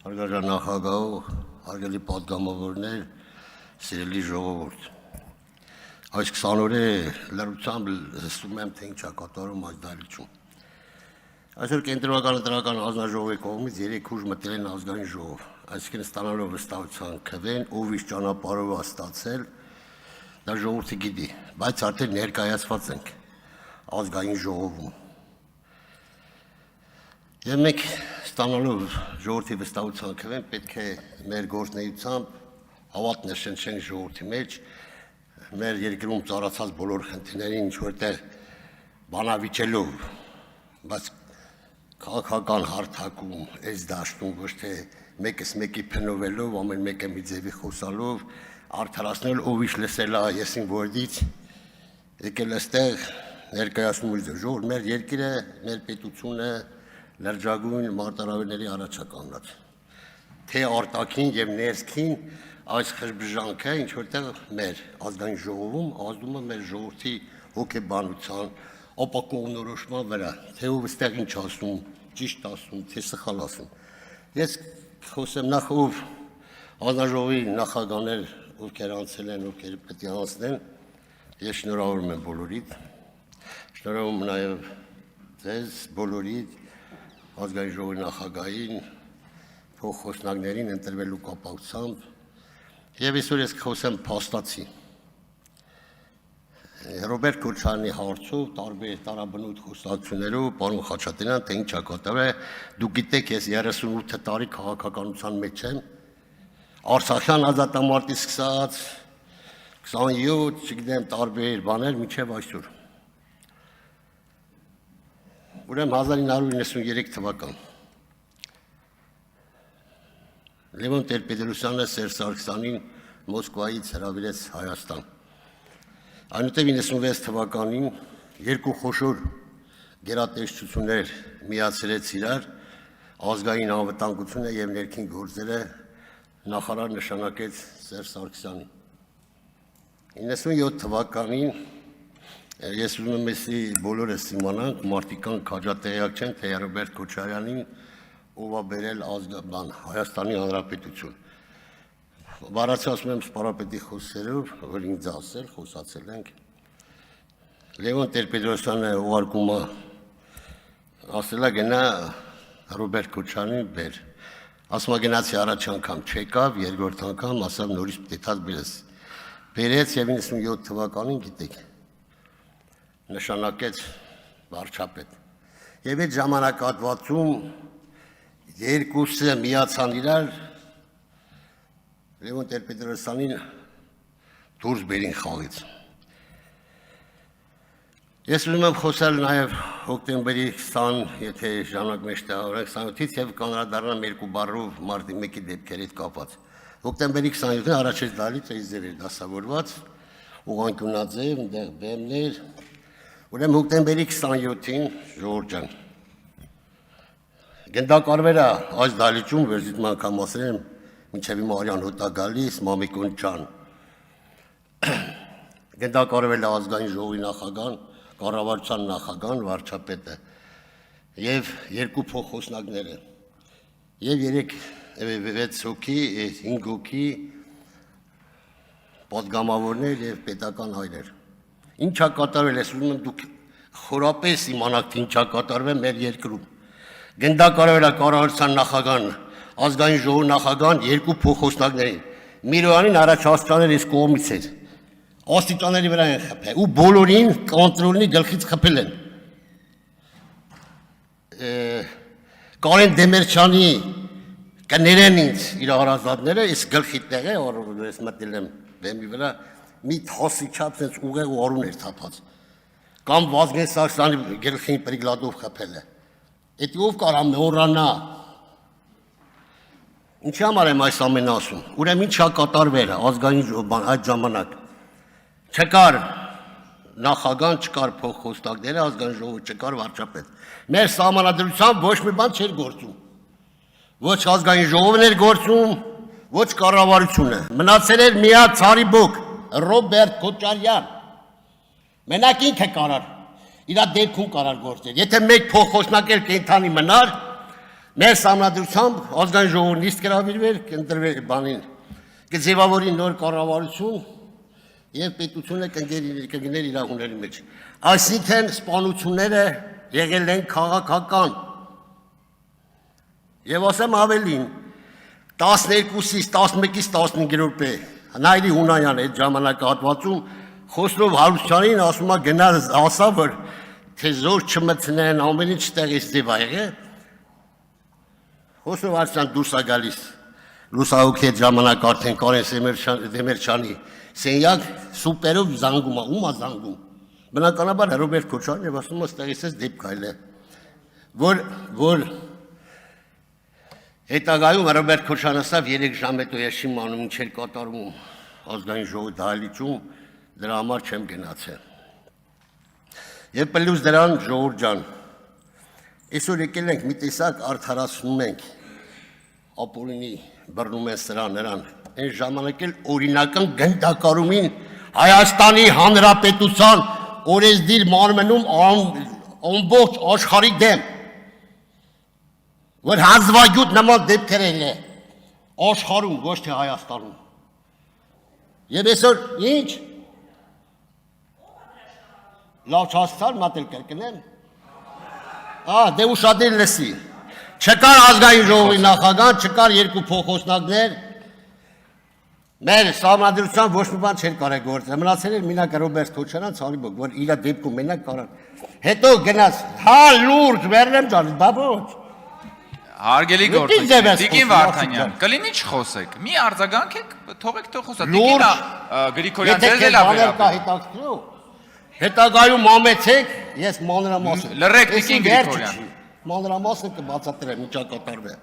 Հարգարժան նախագահ, հարգելի պատգամավորներ, սիրելի ժողովուրդ։ Այս 20 օրը լրությամբ լսում եմ, թե ինչ է կատարում այս դահլիճում։ Այսօր կենտրոնական ընտրական հանձնաժողովի կողմից 3 ուժ մտել են ազգային ժողով, այսինքն ստանալով վստահության քվեն, ով ինչ ճանապարհով է ստացել, դա ժողովուրդը գիտի, բայց արդեն ներկայացված ենք ազգային ժողովում։ Եվ մենք ստանալով ժողովրդի վստահության քվեն պետք է մեր գործունեությամբ հավատ նշենք ժողովրդի մեջ, մեր երկրում ծառացած բոլոր խնդիրներին ինչ-որտեղ բանավիճելով, բայց քաղաքական հարթակում, այս դաշտում ոչ թե մեկս մեկի փնովելով, ամեն մեկը մի ձևի խոսալով, արդարացնել ով ինչ լսել է եսին որդից, եկել այստեղ ներկայացնում ժողովուրդ մեր երկիրը, մեր պետությունը լրջագույն մարտահրավերների առաջ է կանգնած, թե արտաքին եւ ներքին այս խժբժանքը ինչ որտեղ մեր ազգային ժողովում ազդում է մեր ժողովրդի հոգեբանության, ապակողնորոշման վրա, թե ով այստեղ ինչ ասում, ճիշտ ասում, թե սխալ ասում։ Ես խոսեմ նախ ով հանձնաժողովի նախագահներ, ովքեր անցել են, ովքեր պետք է անցնեն, ես շնորհավորում եմ բոլորիդ, շնորհավորում նաեւ ձեզ բոլորիդ ազգային ժողովի նախագահին, փոխխոսնակներին ընտրվելու կապակցությամբ եւ այսօր ես կխոսեմ փաստացի։ Ռոբերտ Քոչարյանի հարցով տարբեր տարաբնույթ խոսակցություններով պարոն Խաչատրյան, թե ինչ է կատարվել, դուք գիտեք, ես 38 տարի քաղաքականության մեջ եմ, Արցախյան ազատամարտից սկսած 27, չգիտեմ, տարբեր բաներ մինչև այսօր։ Ուրեմն 1993 թվական Լևոն Տեր-Պետրոսյանը Սերժ Սարգսյանին Մոսկվայից հրավիրեց Հայաստան։ Այնուհետև 96 թվականին երկու խոշոր գերատեսչություններ միացրեց իրար, ազգային անվտանգությունը եւ ներքին գործերը նախարար նշանակեց Սերժ Սարգսյանին։ 97 թվականին ես ուզում եմ էսի բոլորս իմանանք, մարդիկան քաջատեղյակ չեն, թե Ռոբերտ Քոչարյանին ով է բերել Հայաստանի Հանրապետություն։ Բառացի ասում եմ սպարապետի խոսքերով, որ ինձ ասել, խոսացել ենք։ Լևոն Տեր-Պետրոսյանը ուղարկում է, ասել է գնա Ռոբերտ Քոչարյանին բեր։ Ասում է գնացի առաջ անգամ չեկավ, երկրորդ անգամ ասավ նորից պետք է բերես։ Բերեց եւ 97 թվականին գիտեք նշանակեց վարչապետ։ Եվ այդ ժամանակահատվածում երկուսը միացան իրար Լևոն Տեր-Պետրոսյանին դուրս բերին խաղից։ Ես ուզում եմ խոսել նաև հոկտեմբերի 20, եթե ժամանակ մեջ տեղավորենք 27-ից եւ կանրադառնամ երկու բառով մարտի 1-ի դեպքերի հետ կապված։ Հոկտեմբերի 27-ին առաջին դահլիճը իզեր էր դասավորված, ուղղանկյունաձև, այնտեղ բեմներ։ Ուրեմն հոկտեմբերի 27-ին ժողովուրդ ջան, գնդակարվելա այս դահլիճում վերջին անգամ ասել եմ, մինչև հիմա արյան հոտա գալիս Մամիկոն ջան։ Գնդակարվելա ազգային ժողովի նախագահան, կառավարության նախագահան, վարչապետը եւ երկու փոխխոսնակները եւ 6 հոգի, 5 հոգի պատգամավորներ եւ պետական հայրեր։ Ինչ է կատարվել, ես ուզում եմ դուք խորապես իմանաք, թե ինչ է կատարվել մեր երկրում։ Գնդակարվել է կառավարության նախագահան, ազգային ժողովի նախագահան, երկու փոխխոսնակներին։ Միրոյանին առաջ աստիճաներ ես կողմից էր։ Աստիճաների վրա են խփել ու բոլորին կոնտրոլի գլխից խփել են։ Կարեն Դեմիրճյանի կներեն ինձ իր հարազատները, ես գլխի տեղ է, ես մտել եմ բեմի վրա, մի թասի չափ sense ուղեղ ու արուն էր թափած։ Կամ Վազգեն Սարգսյանի գլխին պրիգլադով խփել է։ Էդի ով կարա մոռանա։ Ինչի համար եմ այս ամենը ասում։ Ուրեմն ինչ է կատարվել ազգային ժողովի այդ ժամանակ։ Չկար նախագահան, չկար փոխխոսնակները, ազգային ժողովը չկար վարչապետ։ Մեր սահմանադրությամբ ոչ մի բան չէր գործում։ Ոչ ազգային ժողովն էր գործում, ոչ կառավարությունը։ Մնացել էր միակ ցարիբոկ Ռոբերտ Քոչարյան։ Մենակ ինքը կարար, իր դեպքում կարար գործել։ Եթե մեկ փոխխոսնակ էլ կենթանի մնար, Մեր համանդրությամբ ազգային ժողովուրդ նիստ գրավիրվեր, կընտրվեր բանին, կձևավորի նոր կառավարություն եւ պետությունը կգներ իր ուների մեջ։ Այսինքն սպանությունները եղել են քաղաքական։ Եվ ասեմ ավելին, 12-ից 11-ից 15 րոպե Նայիրի Հունանյան այդ ժամանակահատվածում Խոսրով Հարությունյանին ասում է գնալ ասա որ թե զոր չմտնեն ամեն ինչ տեղից ձև ա եղել։ Խոսրով Հարությունյան դուրս է գալիս լուսահոգի այդ ժամանակ արդեն Կարեն Դեմիրճյանի սենյակ սուպերով զանգում է, ում է զանգում։ Բնականաբար Ռոբերտ Քոչարյանն եւ ասում է ստեղից էս դեպք այլ է։ Որ հետագայում Ռոբերտ Քոչարյանը ասավ 3 ժամ հետո ես իմանում ինչ էր կատարվում ազգային ժողովի դահլիճում, դրա համար չեմ գնացել։ Եվ պլյուս դրան ժողովուրդ ջան, այսօր եկել ենք մի տեսակ արդարացնում ենք ապօրինի բռնում են սրան նրան, այն ժամանակ էլ օրինական գնդակարումին Հայաստանի Հանրապետության օրենսդիր մարմնում ամբողջ աշխարհի դեմ, որ հանձվագյուտ նման դեպքեր են աշխարհում, ոչ թե Հայաստանում։ Եվ այսօր ինչ լավ չհասցար մատել կրկնեմ։ Դե ուշադիր լսի։ Չկար ազգային ժողովի նախագահ, չկար երկու փոխոսնակներ։ Մեր համանդրությամբ ոչ մի բան չէր կարել գործել։ Մնացել էր մենակ Ռոբերտ Քոչարյան, Ցանիբոկ, որ իր դեպքում մենակ կարան։ Հետո գնաց, լուրջ վերնեմ ջան, բա ոչ։ Հարգելի գործընկեր, Տիկին Վարդանյան, կլինի չխոսեք, մի արձագանքեք, թողեք թող խոսա, Տիկին Գրիգորյան ձեզ էլ ավերապել։ Հետագայում մամեցեք, ես մանրամասն։ Լռեք Տիկին Գրիգորյան։ Մանրամասը կբացատրեմ, ինչա կատարվել։